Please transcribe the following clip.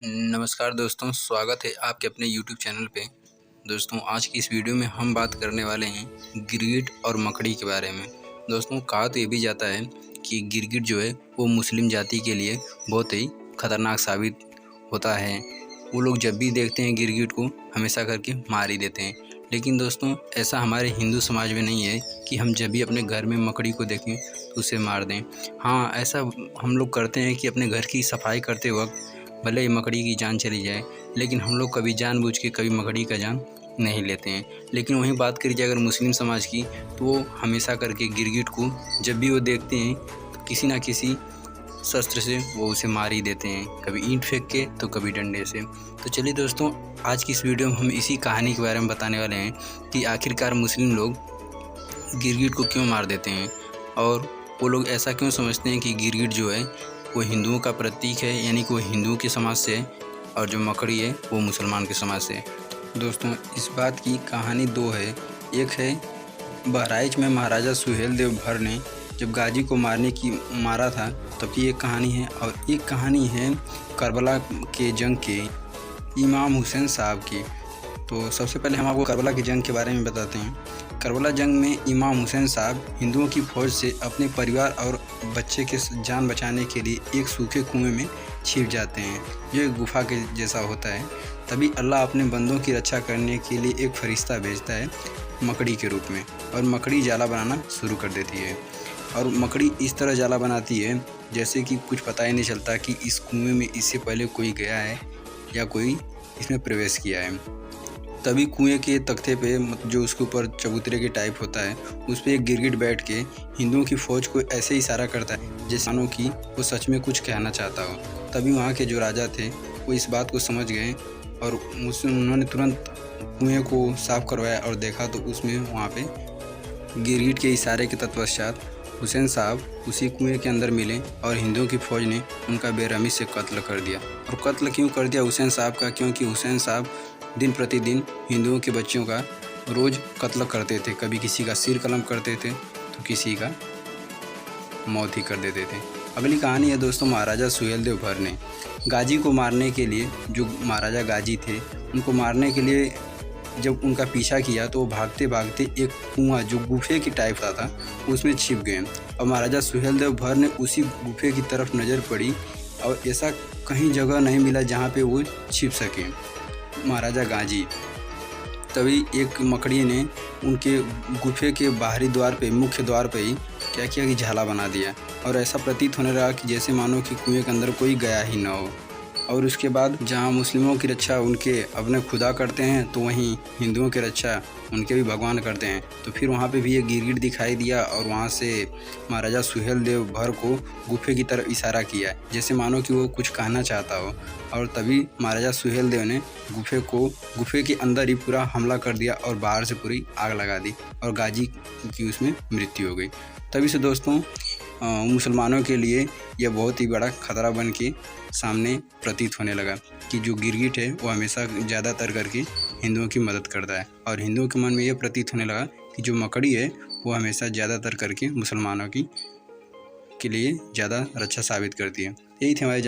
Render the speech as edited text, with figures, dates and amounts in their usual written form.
नमस्कार दोस्तों, स्वागत है आपके अपने YouTube चैनल पे। दोस्तों, आज की इस वीडियो में हम बात करने वाले हैं गिरगिट और मकड़ी के बारे में। दोस्तों, कहा तो ये भी जाता है कि गिरगिट जो है वो मुस्लिम जाति के लिए बहुत ही खतरनाक साबित होता है। वो लोग जब भी देखते हैं गिरगिट को हमेशा करके मार ही देते हैं। लेकिन दोस्तों, ऐसा हमारे हिंदू समाज में नहीं है कि हम जब भी अपने घर में मकड़ी को देखें तो उसे मार दें। हाँ, ऐसा हम लोग करते हैं कि अपने घर की सफाई करते वक्त भले ही मकड़ी की जान चली जाए, लेकिन हम लोग कभी जानबूझ के कभी मकड़ी का जान नहीं लेते हैं। लेकिन वहीं बात करी जाए अगर मुस्लिम समाज की, तो वो हमेशा करके गिरगिट को जब भी वो देखते हैं तो किसी ना किसी शस्त्र से वो उसे मार ही देते हैं, कभी ईंट फेंक के तो कभी डंडे से। तो चलिए दोस्तों, आज की इस वीडियो में हम इसी कहानी के बारे में बताने वाले हैं कि आखिरकार मुस्लिम लोग गिरगिट को क्यों मार देते हैं और वो लोग ऐसा क्यों समझते हैं कि गिरगिट जो है वो हिंदुओं का प्रतीक है, यानी कि वो हिंदुओं के समाज से है, और जो मकड़ी है वो मुसलमान के समाज से है। दोस्तों, इस बात की कहानी दो है। एक है बहराइच में महाराजा सुहेलदेव भर ने जब गाजी को मारा था तब की एक कहानी है, और एक कहानी है करबला के जंग के इमाम हुसैन साहब की। तो सबसे पहले हम आपको करबला की जंग के बारे में बताते हैं। करबला जंग में इमाम हुसैन साहब हिंदुओं की फ़ौज से अपने परिवार और बच्चे के जान बचाने के लिए एक सूखे कुएं में छिप जाते हैं, जो एक गुफा के जैसा होता है। तभी अल्लाह अपने बंदों की रक्षा करने के लिए एक फरिश्ता भेजता है मकड़ी के रूप में, और मकड़ी जाला बनाना शुरू कर देती है। और मकड़ी इस तरह जाला बनाती है जैसे कि कुछ पता ही नहीं चलता कि इस कुएँ में इससे पहले कोई गया है या कोई इसमें प्रवेश किया है। तभी कुएं के तख्ते पे जो उसके ऊपर चबूतरे के टाइप होता है, उस पर एक गिरगिट बैठ के हिंदुओं की फ़ौज को ऐसे इशारा करता है जैसे मानो कि वो सच में कुछ कहना चाहता हो। तभी वहाँ के जो राजा थे वो इस बात को समझ गए और उन्होंने तुरंत कुएं को साफ़ करवाया और देखा तो उसमें वहाँ पे गिरगिट के इशारे के तत्पश्चात हुसैन साहब उसी कुएं के अंदर मिले और हिंदुओं की फ़ौज ने उनका बेरहमी से कत्ल कर दिया। और कत्ल क्यों कर दिया हुसैन साहब का? क्योंकि हुसैन साहब दिन प्रतिदिन हिंदुओं के बच्चों का रोज़ कत्ल करते थे। कभी किसी का सिर कलम करते थे तो किसी का मौत ही कर देते थे। अगली कहानी है दोस्तों महाराजा सुहेलदेव भर ने। गाजी को मारने के लिए, जो महाराजा गाजी थे, उनको मारने के लिए जब उनका पीछा किया तो वो भागते भागते एक कुआं जो गुफे की टाइप का था उसमें छिप गए। और महाराजा सुहेलदेव भर ने उसी गुफे की तरफ नज़र पड़ी और ऐसा कहीं जगह नहीं मिला जहाँ पे वो छिप सके महाराजा गाजी। तभी एक मकड़ी ने उनके गुफे के बाहरी द्वार पे, मुख्य द्वार पे ही क्या किया कि झाला बना दिया, और ऐसा प्रतीत होने लगा कि जैसे मानो कि कुएं के अंदर कोई गया ही ना हो। और उसके बाद जहाँ मुस्लिमों की रक्षा उनके अपने खुदा करते हैं, तो वहीं हिंदुओं की रक्षा उनके भी भगवान करते हैं। तो फिर वहाँ पे भी एक गिरगिट दिखाई दिया और वहाँ से महाराजा सुहेलदेव भर को गुफे की तरफ इशारा किया जैसे मानो कि वो कुछ कहना चाहता हो। और तभी महाराजा सुहेलदेव ने गुफे के अंदर ही पूरा हमला कर दिया और बाहर से पूरी आग लगा दी और गाजी की उसमें मृत्यु हो गई। तभी से दोस्तों मुसलमानों के लिए यह बहुत ही बड़ा खतरा बन के सामने प्रतीत होने लगा कि जो गिरगिट है वो हमेशा ज़्यादातर करके हिंदुओं की मदद करता है, और हिंदुओं के मन में यह प्रतीत होने लगा कि जो मकड़ी है वो हमेशा ज़्यादातर करके मुसलमानों के लिए ज़्यादा रक्षा साबित करती है। यही थे हमारे